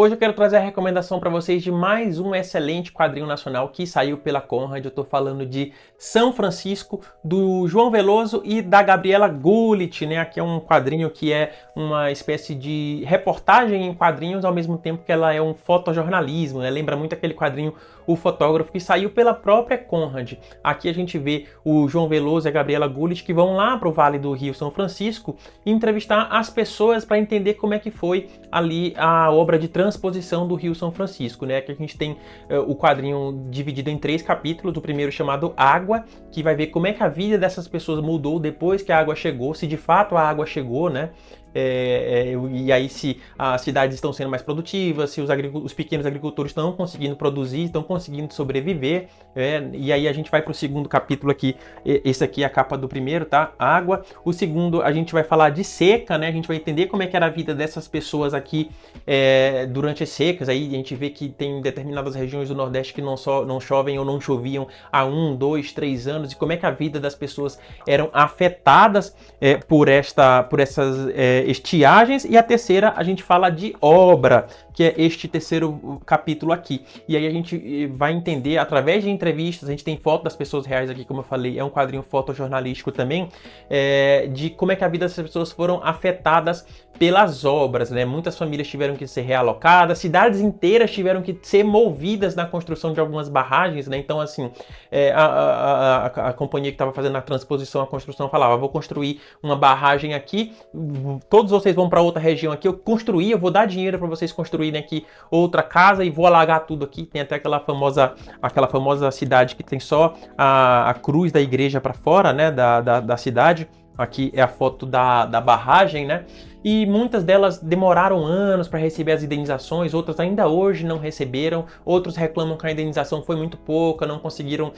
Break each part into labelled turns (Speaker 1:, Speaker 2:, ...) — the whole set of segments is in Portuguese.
Speaker 1: hoje eu quero trazer a recomendação para vocês de mais um excelente quadrinho nacional que saiu pela Conrad. Eu estou falando de São Francisco, do João Veloso e da Gabriela Gullit, né? Aqui é um quadrinho que é uma espécie de reportagem em quadrinhos, ao mesmo tempo que ela é um fotojornalismo, né? Lembra muito aquele quadrinho O Fotógrafo, que saiu pela própria Conrad. Aqui a gente vê o João Veloso e a Gabriela Gullit que vão lá para o Vale do Rio São Francisco entrevistar as pessoas para entender como é que foi ali a obra de transposição do Rio São Francisco, né? Que a gente tem o quadrinho dividido em 3 capítulos, o primeiro chamado Água, que vai ver como é que a vida dessas pessoas mudou depois que a água chegou, se de fato a água chegou, né? E aí se as cidades estão sendo mais produtivas, se os pequenos agricultores estão conseguindo produzir, estão conseguindo sobreviver, e aí a gente vai para o segundo capítulo aqui, esse aqui é a capa do primeiro, tá? Água. O segundo a gente vai falar de seca, né? A gente vai entender como é que era a vida dessas pessoas aqui durante as secas. Aí a gente vê que tem determinadas regiões do Nordeste que não chovem ou não choviam há 1, 2, 3 anos, e como é que a vida das pessoas eram afetadas por essas estiagens. E a terceira a gente fala de obra, que é este terceiro capítulo aqui. E aí a gente vai entender através de entrevistas, a gente tem foto das pessoas reais aqui, como eu falei, é um quadrinho fotojornalístico também, de como é que a vida dessas pessoas foram afetadas pelas obras, né? Muitas famílias tiveram que ser realocadas, cidades inteiras tiveram que ser movidas na construção de algumas barragens, né? Então, assim, a companhia que estava fazendo a transposição, a construção, falava: vou construir uma barragem aqui, todos vocês vão para outra região aqui, eu vou dar dinheiro para vocês construírem aqui outra casa e vou alagar tudo aqui. Tem até aquela famosa cidade que tem só a cruz da igreja para fora, né, da cidade. Aqui é a foto da barragem, né? E muitas delas demoraram anos para receber as indenizações, outras ainda hoje não receberam, outros reclamam que a indenização foi muito pouca, não conseguiram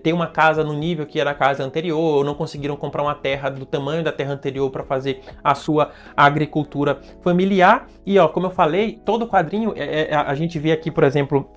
Speaker 1: ter uma casa no nível que era a casa anterior, ou não conseguiram comprar uma terra do tamanho da terra anterior para fazer a sua agricultura familiar. E ó, como eu falei, todo o quadrinho, a gente vê aqui, por exemplo,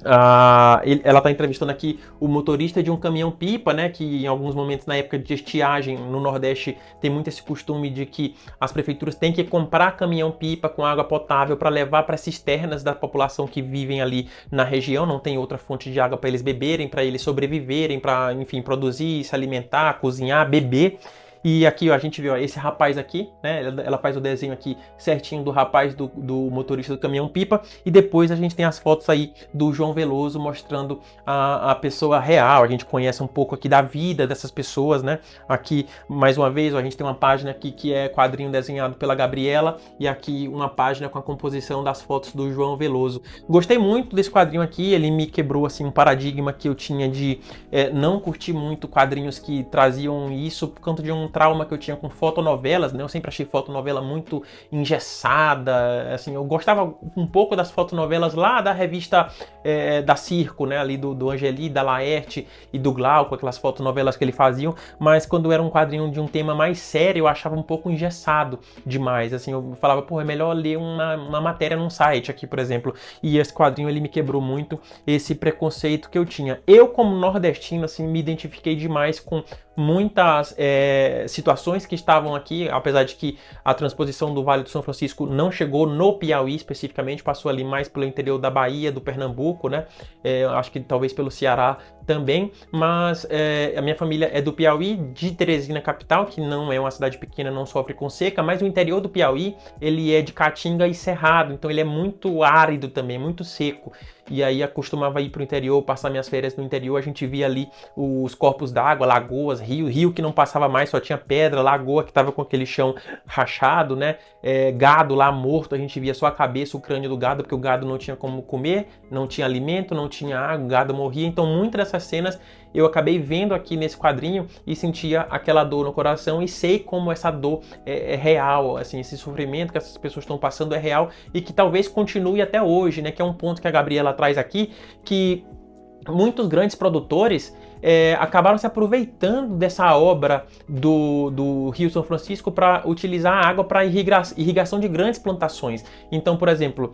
Speaker 1: ela está entrevistando aqui o motorista de um caminhão-pipa, né, que em alguns momentos na época de estiagem no Nordeste tem muito esse costume de que as prefeituras têm que comprar caminhão-pipa com água potável para levar para cisternas da população que vivem ali na região, não tem outra fonte de água para eles beberem, para eles sobreviverem, para, enfim, produzir, se alimentar, cozinhar, beber. E aqui, ó, a gente vê, ó, esse rapaz aqui, né? Ela faz o desenho aqui certinho do rapaz do motorista do caminhão-pipa. E depois a gente tem as fotos aí do João Veloso mostrando a pessoa real. A gente conhece um pouco aqui da vida dessas pessoas, né? Aqui, mais uma vez, ó, a gente tem uma página aqui que é quadrinho desenhado pela Gabriela. E aqui uma página com a composição das fotos do João Veloso. Gostei muito desse quadrinho aqui. Ele me quebrou, assim, um paradigma que eu tinha de não curtir muito quadrinhos que traziam isso por conta de um trauma que eu tinha com fotonovelas, né? Eu sempre achei fotonovela muito engessada, assim, eu gostava um pouco das fotonovelas lá da revista da Circo, né? Ali do Angeli, da Laerte e do Glauco, aquelas fotonovelas que eles faziam, mas quando era um quadrinho de um tema mais sério, eu achava um pouco engessado demais, assim, eu falava, pô, é melhor ler uma matéria num site aqui, por exemplo, e esse quadrinho, ele me quebrou muito esse preconceito que eu tinha. Eu, como nordestino, assim, me identifiquei demais com muitas situações que estavam aqui, apesar de que a transposição do Vale do São Francisco não chegou no Piauí especificamente, passou ali mais pelo interior da Bahia, do Pernambuco, né? Acho que talvez pelo Ceará também, mas a minha família é do Piauí, de Teresina capital, que não é uma cidade pequena, não sofre com seca, mas o interior do Piauí, ele é de caatinga e cerrado, então ele é muito árido também, muito seco. E aí eu costumava ir para o interior, passar minhas férias no interior, a gente via ali os corpos d'água, lagoas, rio que não passava mais, só tinha pedra, lagoa que estava com aquele chão rachado, né? Gado lá morto, a gente via só a cabeça, o crânio do gado, porque o gado não tinha como comer, não tinha alimento, não tinha água, o gado morria. Então muitas dessas cenas eu acabei vendo aqui nesse quadrinho e sentia aquela dor no coração, e sei como essa dor é real, assim, esse sofrimento que essas pessoas estão passando é real e que talvez continue até hoje, né? Que é um ponto que a Gabriela traz aqui, que muitos grandes produtores acabaram se aproveitando dessa obra do Rio São Francisco para utilizar a água para irrigação de grandes plantações. Então, por exemplo,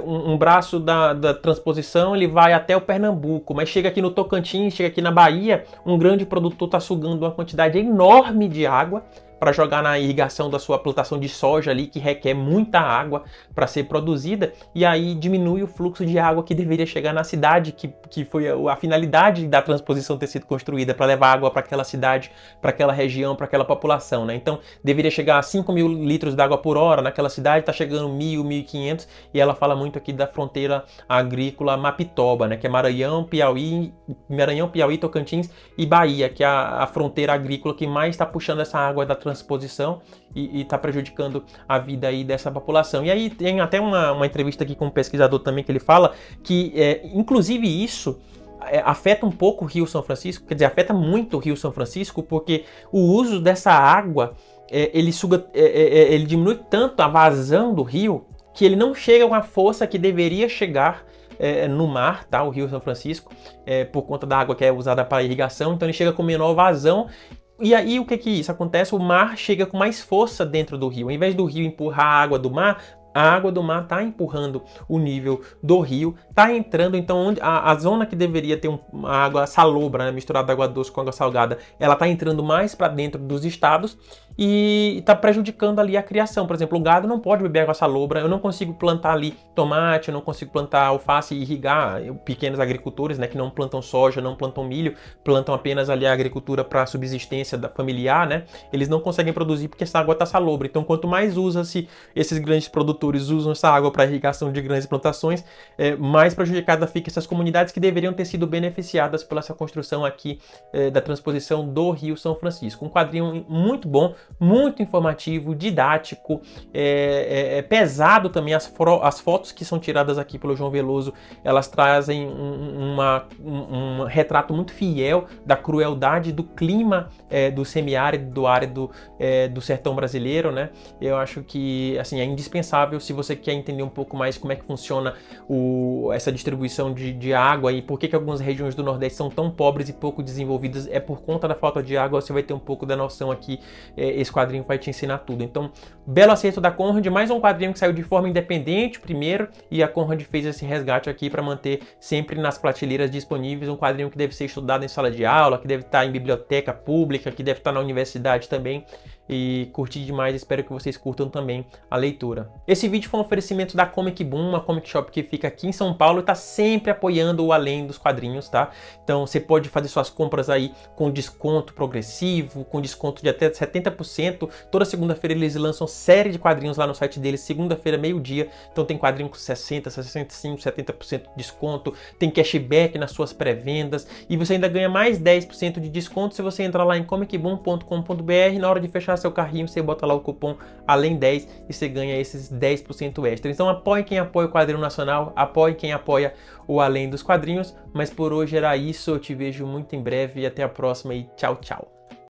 Speaker 1: um braço da transposição, ele vai até o Pernambuco, mas chega aqui no Tocantins, chega aqui na Bahia, um grande produtor está sugando uma quantidade enorme de água para jogar na irrigação da sua plantação de soja ali, que requer muita água para ser produzida, e aí diminui o fluxo de água que deveria chegar na cidade, que foi a finalidade da transposição ter sido construída, para levar água para aquela cidade, para aquela região, para aquela população, né? Então deveria chegar a 5.000 litros d'água por hora naquela cidade, está chegando 1.000, 1.500, e ela fala muito aqui da fronteira agrícola Mapitoba, né? Que é Maranhão, Piauí, Tocantins e Bahia, que é a fronteira agrícola que mais está puxando essa água da transposição e está prejudicando a vida aí dessa população. E aí tem até uma entrevista aqui com um pesquisador também que ele fala que, inclusive isso, afeta um pouco o Rio São Francisco, quer dizer, afeta muito o Rio São Francisco, porque o uso dessa água, ele diminui tanto a vazão do rio, que ele não chega com a força que deveria chegar no mar, tá? O Rio São Francisco, por conta da água que é usada para irrigação, então ele chega com menor vazão. E aí o que isso acontece? O mar chega com mais força dentro do rio. Ao invés do rio empurrar a água do mar, a água do mar está empurrando o nível do rio, está entrando, então onde a zona que deveria ter uma água salobra, né, misturada água doce com água salgada, ela está entrando mais para dentro dos estados e está prejudicando ali a criação. Por exemplo, o gado não pode beber água salobra, eu não consigo plantar ali tomate, eu não consigo plantar alface e irrigar. Pequenos agricultores, né, que não plantam soja, não plantam milho, plantam apenas ali a agricultura para subsistência familiar, né, eles não conseguem produzir porque essa água está salobra. Então, quanto mais usa-se, esses grandes produtores usam essa água para irrigação de grandes plantações, mais prejudicada fica essas comunidades que deveriam ter sido beneficiadas pela essa construção aqui da transposição do Rio São Francisco. Um quadrinho muito bom, muito informativo, didático, pesado também. As fotos que são tiradas aqui pelo João Veloso, elas trazem um retrato muito fiel da crueldade do clima do semiárido, do árido do sertão brasileiro, né? Eu acho que assim, é indispensável se você quer entender um pouco mais como é que funciona essa distribuição de água e por que algumas regiões do Nordeste são tão pobres e pouco desenvolvidas, é por conta da falta de água. Você vai ter um pouco da noção aqui. Esse quadrinho vai te ensinar tudo. Então, belo acerto da Conrad, mais um quadrinho que saiu de forma independente primeiro, e a Conrad fez esse resgate aqui para manter sempre nas prateleiras disponíveis. Um quadrinho que deve ser estudado em sala de aula, que deve estar em biblioteca pública, que deve estar na universidade também. E curti demais, espero que vocês curtam também a leitura. Esse vídeo foi um oferecimento da Comic Boom, uma comic shop que fica aqui em São Paulo e está sempre apoiando o Além dos Quadrinhos, tá? Então você pode fazer suas compras aí com desconto progressivo, com desconto de até 70%. Toda segunda-feira eles lançam série de quadrinhos lá no site deles, segunda-feira, meio-dia. Então tem quadrinho com 60%, 65%, 70% de desconto, tem cashback nas suas pré-vendas e você ainda ganha mais 10% de desconto se você entrar lá em comicboom.com.br. Na hora de fechar seu carrinho, você bota lá o cupom ALEM10 e você ganha esses 10% extra. Então apoie quem apoia o Quadrinho Nacional, apoie quem apoia o Além dos Quadrinhos. Mas por hoje era isso, eu te vejo muito em breve e até a próxima e tchau, tchau.